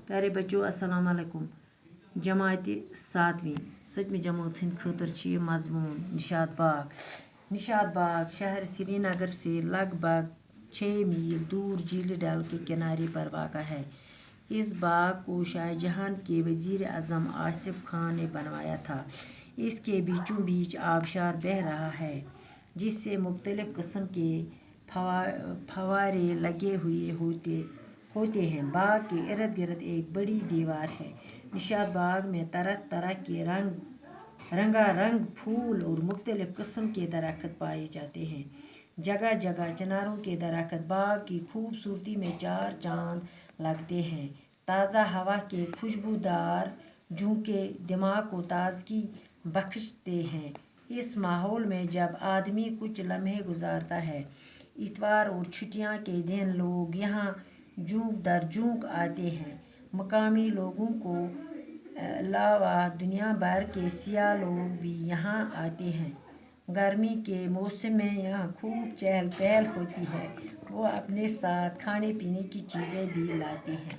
پیارے بچوں السلام علیکم۔ جماعت 7ویں 7ویں جماعت ہند خاطر یہ مضمون نشاط باغ شہر سری نگر سے لگ بھگ 6 میل دور جھیل ڈل کے کنارے پر واقع ہے۔ اس باغ کو شاہ جہاں کے وزیر اعظم آصف خان نے بنوایا تھا۔ اس کے بیچوں بیچ آبشار بہہ رہا ہے جس سے مختلف قسم کے پھوارے لگے ہوئے ہوتے ہیں۔ باغ کے ارد گرد ایک بڑی دیوار ہے۔ نشاط باغ میں طرح طرح کے رنگا رنگ پھول اور مختلف قسم کے درخت پائے جاتے ہیں۔ جگہ جگہ چناروں کے درخت باغ کی خوبصورتی میں چار چاند لگاتے ہیں۔ تازہ ہوا کے خوشبودار جھونکے دماغ کو تازگی بخشتے ہیں۔ اس ماحول میں جب آدمی کچھ لمحے گزارتا ہے، اتوار اور چھٹیاں کے دن لوگ یہاں جھونک در جھونک آتے ہیں۔ مقامی لوگوں کے علاوہ دنیا بھر کے سیاح لوگ بھی یہاں آتے ہیں۔ گرمی کے موسم میں یہاں خوب چہل پہل ہوتی ہے۔ وہ اپنے ساتھ کھانے پینے کی چیزیں بھی لاتے ہیں۔